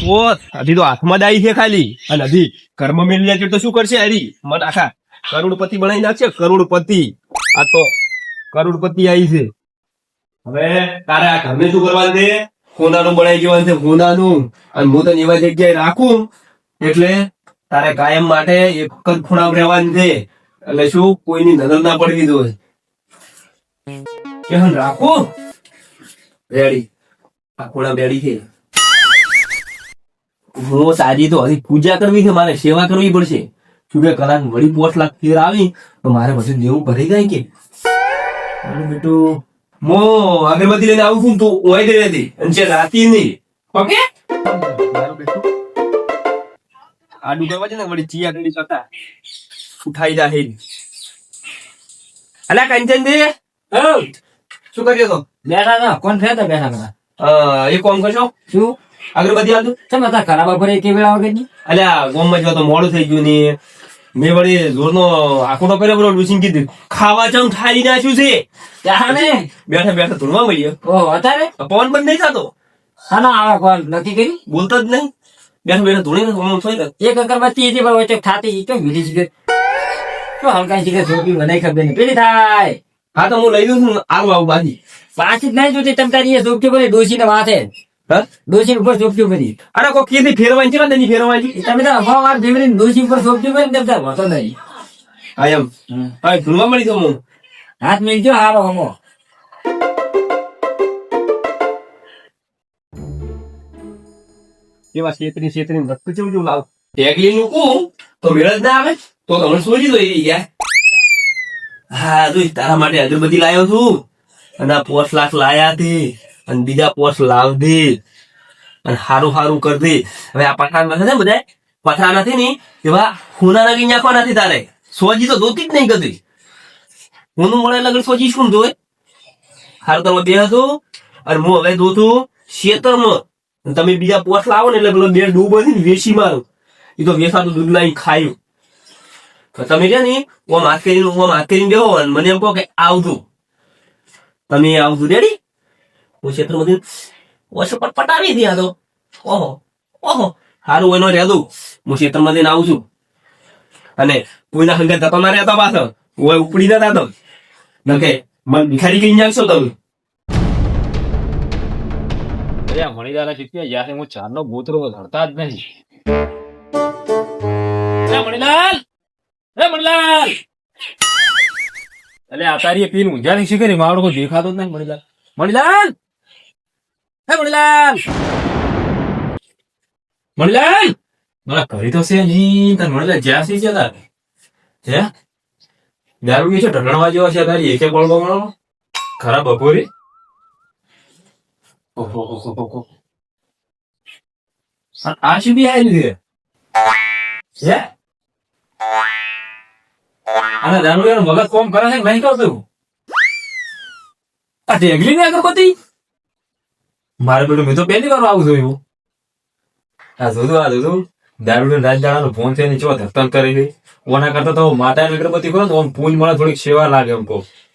ઓ હજી તો હાથમાં જ આવી છે ખાલી. અને હજી ઘરમાં મેળવી લે તો શું કરશે? હરી મન આખા કરોડપતિ બનાવી નાખશે. કરોડપતિ. આ તો કરોડપતિ આવી છે. હવે તારે આ ઘરને શું કરવાનું છે? સોનાનું બનાવી દેવાનું છે, સોનાનું. અને હું તને એવા જગ્યાએ રાખું એટલે તારે કાયમ માટે એક જ ખૂણામાં રહેવાનું છે. એટલે શું કોઈની નજર ના પડવી જોઈએ. કેમ રાખું? રેડી. આ ખૂણા રેડી છે. હું તારી તો હજી પૂજા કરવી છે, મારે સેવા કરવી પડશે. શું કે કલાક વળી 5 લાખ ફેર આવી તો મારે પછી દેવું ભરી જાય કે બેટું. હું અગરબત્તી લઈને આવું છું, તું ઓય દે રહેતી અને છે રાતી નહીં. ઓકે આડું કરવા છે ને વળી ચિયા કરી શકતા ઉઠાઈ જાય. અલા કંચન દે શું કર્યો તો? બેઠા હતા. કોણ થયા બેઠા હતા? એ કોમ કરશો શું અગરબત્તી હાલતું તમે હતા ખરાબ પડે કે વેળા વગરની? અલ્યા ગોમમાં જો તો મોડું થઈ ગયું ને મેં વળી જોરનો આખો કર્યો બરો લૂસીને કીધું ખાવા ચમ ખાઈ નાખ્યું છે. ત્યાં ને બેઠા બેઠા ધૂળવા મળ્યો. ઓહો અત્યારે પવન બંધ નહીં થતો, હા ના આવે કોણ નક્કી કરી બોલતો જ નહીં. બેઠા બેઠા ધૂળી એક અગરબત્તી હતી પણ વચ્ચે ખાતી કેમ ભીલી સિગરેટ શું હલકા સિગરેટ જોકી મને ખબર નહીં પેલી થાય. હા તો હું લઈ દઉં છું. આવું આવું બાજી પાછી જ નહીં જોતી તમ તારી એ જોપટી બધી ડોસી ને માથે ડોસી ઉપર જોપટી બધી. અરે કોઈ કીધી ફેરવાની છે ને તેની ફેરવાની તમે તો હવા વાર ફેવરી ડોસી ઉપર જોપટી બધી તેમ તાર હોતો નહીં. હા એમ હા ધૂળવા મળી તો હું હાથ મિલજો હારો હમો કેવા છેતરી છેતરી નતું જેવું જેવું લાવ ટેગલી મૂકું તો મેળ જ ના આવે તો તમે સોજી દો એવી ગયા. હા તું તારા માટે અગરબત્તી લાવ્યો છું અને આ 5 લાખ લાયા હતી અને બીજા 5 લાવ દે અને સારું સારું કર દે. હવે આ પઠાણ નથી ને બધા પથરા નથી ને એવા ખૂના નાખી નાખવા નથી તારે. સોજી તો દોતી જ નહીં કદી. હું મળે લગન સોજી શું જોવે સારું તમે બે હતું અને હું હવે દો છું શેતરમાં. તમે બીજા 5 લાવો ને એટલે પેલો બે ડૂબ હતી ને વેસી મારું એ તો વેસાતું દૂધ લાવી ખાયું. તમે છે ને ઓમ હાથ કરીને બેહો અને મને એમ કહો કે આવતું તમે આવતું રેડી. હું ક્ષેત્રમાંથી ઓછો પટાવી દે. તો ઓહો ઓહો સારું એનો રહેતું. હું ક્ષેત્રમાંથી આવું છું અને કોઈના સંગે જતો ના રહેતો પાછો ઓય ઉપડી ના થતો કે મને ભિખારી કઈ નાખશો તમે. મણીલાલ શીખ્યા યાર હું ચારનો ગોતરો ધરતા જ નહીં. મણીલાલ મણીલાલ એટલે આ તારી પીન ઊંઝાની શીખે ને મારો કોઈ દેખાતો જ નહીં. મણીલાલ મણીલાલ મણીલાલ મણીલાલ મારા ઘરે તો છે નહીં. તાર મણીલાલ જ્યાં સી છે તાર હે દારૂ છે ઢળણવા જેવા છે તારી એકે બળવો મળો ખરાબ બપોરે. ઓહો આ શું બી આવેલું છે અને દારૂ મગજ કોમ કરે છે નહીં કરતું. આ ઢેગલી ને અગરબત્તી મારે પેલું મેં તો પહેલી વાર આવું જોયું. આ જોધું દારૂ રાત દાડાનો ફોન છે ને ચો ધરતન કરી ગઈ. ઓના કરતા તો માતાની અગરબત્તી કરો ને આમ પૂજ મળે થોડીક સેવા લાગે. એમ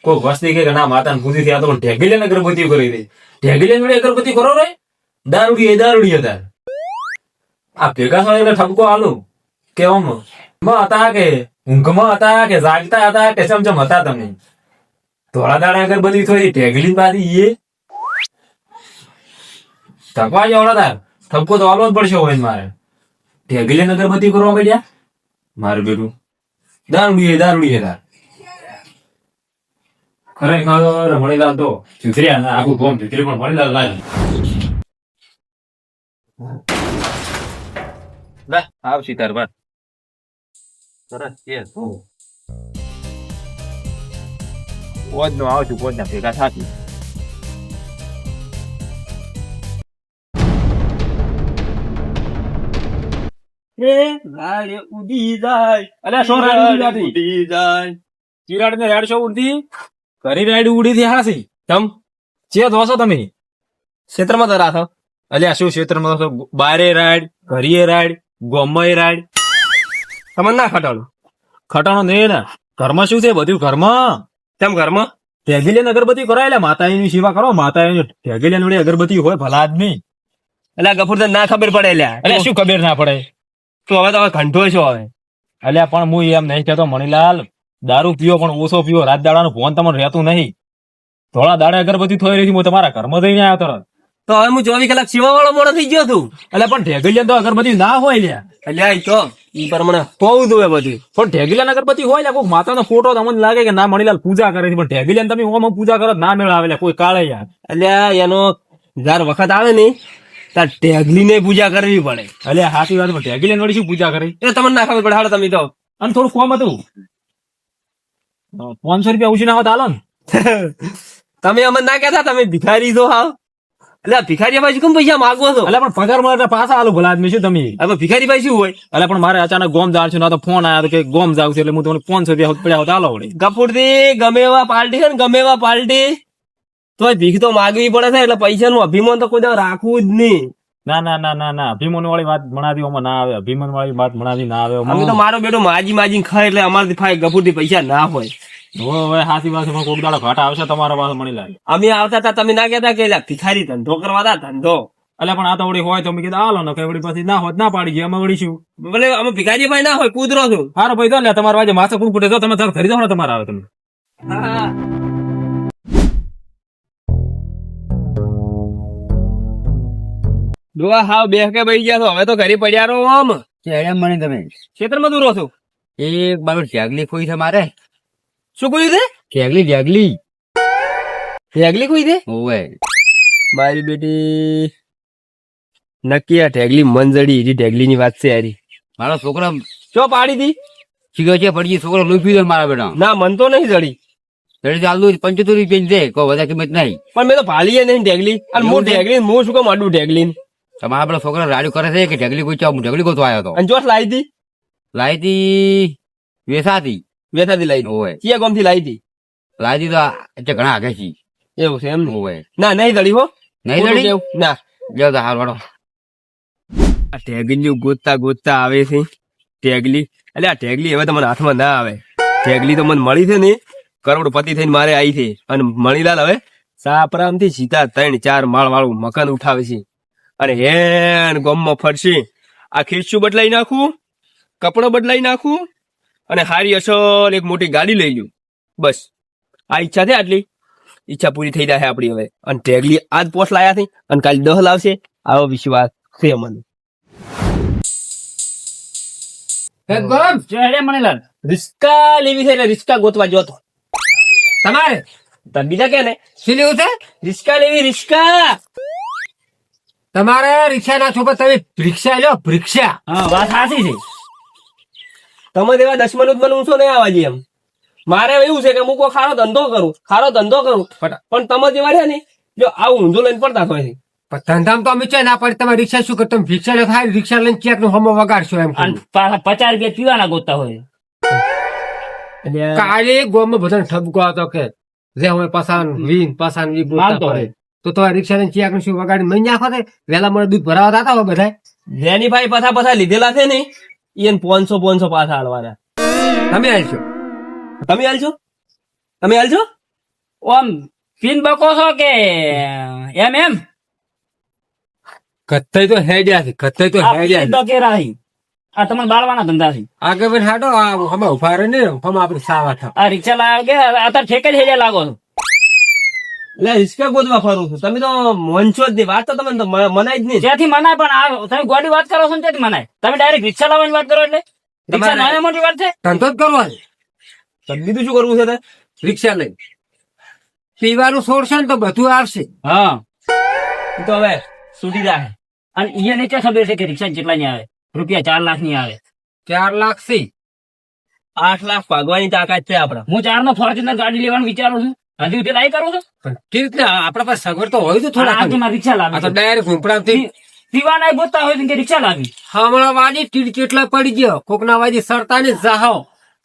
કોઈ વસ્તી કે ના માતાને પૂજી થી આ તો ઢેગલી ને અગરબત્તી કરી દઈ. ઢેગલી જોડે અગરબત્તી કરો રે દારૂડી હતા. આ ભેગા થઈને ઠપકો આલું કે આમ હતા કે ઊંઘમાં હતા કે જાગતા હતા કે ચમચમ હતા તમે ધોળા દાડા અગરબત્તી થોડી ઢેગલી બાદી એ થકવા જવડા તાર ઠપકો તો આલો જ પડશે હોય મારે. ઢેગલી અગરબત્તી કરવા પડ્યા મારે બેટું દારૂડી તાર ખરેખર મણીલાલ તો સુધર્યા આખું ગોમ સુધરી પણ મણીલાલ લાગે. આવશી તાર વાત સરસ છે. પોજ નો આવશું પોજ ના ભેગા થાકી. ઉડી જાય અલ્યા શો રાડ ઉડી જાય ચિરાડ ને રાડ શો ઉડતી કરી રાડ ઉડી થી હાસી તમ ચે દોસો તમે ક્ષેત્રમાં તો રાખો. અલ્યા શું ક્ષેત્રમાં દોસો બારે રાડ ઘરીએ રાડ ગોમય રાડ તમને ના ખટાડું ખટાણો નહીં ને ઘરમાં શું છે બધું ઘરમાં તેમ ઘરમાં ઢેગીલિયન અગરબત્તી કરાયેલા માતાજીની સેવા કરો. માતાજીની ઢેગીલિયન વડે અગરબત્તી હોય ભલા આદમી એટલે ગફુરદાન ના ખબર પડે લ્યા. અલ્યા શું ખબર ના પડે? તો હવે તો ઘંટો છો હવે. અલ્યા પણ હું એમ નહીં કહેતો મણીલાલ, દારૂ પીવો પણ ઓછો પીવો, રાત દાડાનું ફોન તમને રહેતું નહીં. થોડા દાડે અગરબત્તી થોઈ રહી હું તમારા ઘરમાં જઈને આવ્યો તરત. તો હવે હું 24 કલાક સેવા વાળો મોડો થઈ ગયો છું. એટલે પણ ઢેગલિયા તો અગરબત્તી ના હોય લ્યા. એટલે ઈ તો ઈ પ્રમાણે હોવું જોઈએ બધું. પણ ઢેગલિયા અગરબત્તી હોય લ્યા. કોઈ માતાનો ફોટો તમને લાગે કે ના મણીલાલ પૂજા કરે છે, પણ ઢેગલિયા તમે ઓમ પૂજા કરો તો ના મેળ આવે લ્યા. કોઈ કાળે યાર. એટલે એનો જાર વખત આવે ને તાર ટેગલી ને પૂજા કરવી પડે. અલ્યા સાચી વાત, પણ ઢેગલિયા વળી શું પૂજા કરે? એ તમને ના ખબર પડે. હાલો તમે તો અને થોડું ફોર્મ હતું 500 રૂપિયા ઓછી ના હોત હાલો ને. તમે અમને ના કહેતા તમે ભિખારી છો હાવ. એટલે ભિખારી ભાઈ કેમ પૈસા માંગવો છો? અલ્યા પણ પગાર મળે એટલે પાછા આલું ભલા આદમી શું તમે? હવે ભિખારી ભાઈ શું હોય? અલ્યા પણ મારે અચાનક ગોમ જાવ છે, ના તો ફોન આવ્યો કે ગોમ જાવ છે, એટલે હું તમને 500 રૂપિયા પડ્યા હોત હાલો વળી. ગફુરથી ગમે એવા પાર્ટી છે ને ગમે એવા પાર્ટી તો ભીખ તો માગવી પડે છે. એટલે પૈસાનું અભિમાન તો કોઈ દાડો રાખવું જ નહીં. ના ના ના ના ના, અભિમાન વાળી વાત ભણાવી ઓમાં ના આવે. અભિમાન વાળી વાત ભણાવી ના આવે. અમે તો મારો બેટો માજી ખાય એટલે અમારાથી ગફુરથી પૈસા ના હોય. હવે સાચી વાત છે, પણ કોક દાડો ઘાટા આવશે તમારા પાસે મળી લાગે. અમે આવતા હતા તમે ના કહેતા કે એટલે ભિખારી ધંધો કરવા હતા ધંધો. અલ્યા પણ આ તો વળી હોય તો મેં કીધું હાલો ને, કઈ વળી પછી ના હોત ના પાડી ગયા અમે વળી શું. ભલે અમે ભિખારી ભાઈ ના હોય કૂતરો છું. હારો ભાઈ તો લે તમારા વાજે માથે કોણ ફૂટે તો તમે ધરી જાઓ ને તમારે આવે તમે. હા ડોહા હાવ બે કે બઈ ગયા છો. હવે તો ઘરે પડ્યા રહો. આમ કેમ મને તમે ક્ષેત્રમાં દૂર છો. એક બાબત ઢેગલી કોઈ છે મારે. શું કહ્યું છે? ઢેગલી ઢેગલી કોઈ છે? ઓવે મારી બેટી નક્કી આ ઢેગલી મંજડી એરી ઢેગલી ની વાત છે યારી. મારો છોકરો ચો પાડી દી શીખે છે પડી છોકરો લોહી પીધો મારા બેટા. ના મન તો નહીં જડી. જડી ચાલુ 75 રૂપિયા દે, કોઈ વધારે કિંમત નહીં. પણ મેં તો પાલીએ નહીં ઢેગલી. અને હું ઢેગલી હું શું કામ આડું ઢેગલી. તમારા પેલા છોકરા રાડ્યું કરે છે કે ઢેગલી કોઈ ચાવ ઢેગલી ગોતો આવ્યો હતો. અને ચોટ લાવી હતી લાવી હતી વેસાતી વેથાથી લાવી હતી. ઓવે ચિયા ગામથી લાવી હતી. લાવી હતી તો એટલે ઘણા આગળ છે. એવું છે એમ ને? ઓવે ના નહીં જડી હો. નહીં ખોટું જડી કેવું. ના જાવ તો હાર વાળો. આ ઢેગલી ગોતતા આવે છે ઢેગલી. એટલે આ ઢેગલી હવે તમને હાથમાં ના આવે. ઢેગલી તો મને મળી છે ને કરોડપતિ થઈને મારે આવી છે. અને મણીલાલ હવે સાપરામ થી સીધા 3-4 માળ વાળું મકાન ઉઠાવે છે. અને હેન ગામમાં ફરશે. આ ખીરચું બદલાઈ નાખું, કપડો બદલાઈ નાખું અને હારી અસલ એક મોટી ગાડી લઈ લ્યું. બસ આ ઈચ્છા છે. આટલી ઈચ્છા પૂરી થઈ જાય આપડી હવે. અને ઢેગલી આજ પોસ્ટ લાયા છે અને કાલે 10 લાવશે. આવો વિશ્વાસ છે મને. મણીલાલ રિસ્કા લેવી છે એટલે રિસ્કા ગોતવા જોતો તમારે. બીજા કે ને શું લેવું છે રિસ્કા લેવી. રિસ્કા તમારે રિક્ષા ના છો તમે રિક્ષા લો રિક્ષા. હા વાત સાચી છે. તમે એવા દશમન જ મને ઊંચો નહીં આવવા દે એમ. મારે એવું છે કે હું કોઈ ખારો ધંધો કરું પણ તમે જેવા રહ્યા ને જો આવું ઊંધું લઈને પડતા હોય છે. ધંધામ તો અમે છે ના પડે. તમે રિક્ષા શું કરો? તમે રિક્ષા લો થાય રિક્ષા લઈને ક્યાંક નું હમો વગાડશો એમ. 50 રૂપિયા પીવાના ગોતતા હોય. એટલે કાલે ગોમાં બધાને ઠપકો હતો કે જે હવે પસાન વીન માનતો હોય. તો તમારે રિક્ષા લઈને ક્યાંક શું વગાડી મહી નાખો તે વહેલા મને દૂધ ભરાવા થતા હોય બધા. જેની ભાઈ પાછા લીધેલા છે ને એને 500 પાછા હાલવાના. તમે આવશો તમે હાલશો ઓમ પીન બકો છો કે એમ કથઈ તો હેડ્યા છે આ પીન બકેરા છે. આ તમને બાળવાના ધંધા છે. આગળ બેન હાડો હમણાં ઉભા રહે ને હમણાં આપણે સાવા થાવ. આ રિક્ષા લાવ્યો કે અત્યારે ઠેકે જ હેજા લાગો છો. એટલે રિસ્કા ગોતવા ફરું છું. તમે તો મોનશો જ નહીં. વાત તો તમે તો મનાય જ નહીં. ત્યાંથી મનાય પણ આ તમે ગોડી વાત કરો છો ને ત્યાંથી મનાય. તમે ડાયરેક્ટ રિક્ષા લાવવાની વાત કરો એટલે રિક્ષા નાની મોટી વાત છે. ધંધો જ કરવો છે. બીજું શું કરવું છે તારે? રિક્ષા લઈ પીવાનું છોડશે ને તો બધું આવશે. હા ઈ તો હવે છૂટી જાય. અને અહીંયા નીચે ખબર છે કે રિક્ષા કેટલા ની આવે? રૂપિયા 4 લાખ ની આવે. 4 લાખ છે. 8 લાખ ભાગવાની તાકાત છે આપડે. હું 4 નો ફોર્ચ્યુનર ગાડી લેવાનું વિચારું છું. હજી ઉઠી લાઈ કરું છું. પણ કેવી રીતના આપણા પાસે સગવડ તો હોય તો થોડા આજે મારે રિક્ષા આ તો લાવી. ડાયરેક્ટ ઝૂંપડાથી પીવાના ગોતતા હોય કે રિક્ષા લાવી. હમણાં વાજી તીડ કેટલા પડી ગયો કોકના વાજી સરતા ને જાહો.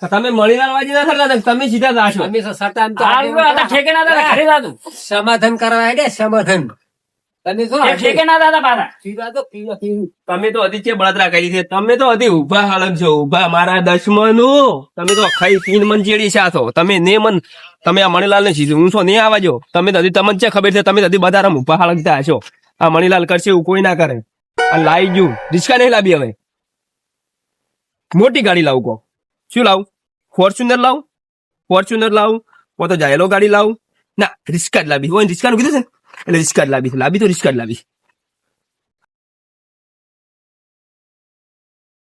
તો તમે મણીલાલ વાજી ના થતા તમે સીધા જાશો. અમે તો સરતા એમ તો આ ઠેકે ના દાદા ઘરે જાતું. સમાધાન કરવા હેડે સમાધાન. તમે શું ઠેકે ના દાદા પાછા. પીવા તો પીવા. તમે તો હજી છે બળતરા કરી છે. તમે તો હજી ઉભા હાલક છો. ઉભા મારા દશમનો. તમે તો ખાઈ પીન મન ચેડી છો. તમે આ મણીલાલ ને સીધું ઊંચો નહીં આવવા જો. તમે તો હજી તમને છે ખબર છે. તમે તો હજી બધા ઉભા હાલકતા હશો. આ મણીલાલ કરશે એવું કોઈ ના કરે. આ લાવી ગયું રિક્ષા નહીં લાવી હવે મોટી ગાડી લાવું કહો શું લાવું ફોર્ચ્યુનર લાવું તો જાયલો ગાડી લાવું ના રિક્ષા જ લાવી હોય રિક્ષાનું કીધું છે ને એટલે રિક્ષા જ લાવી તો રિક્ષા જ લાવી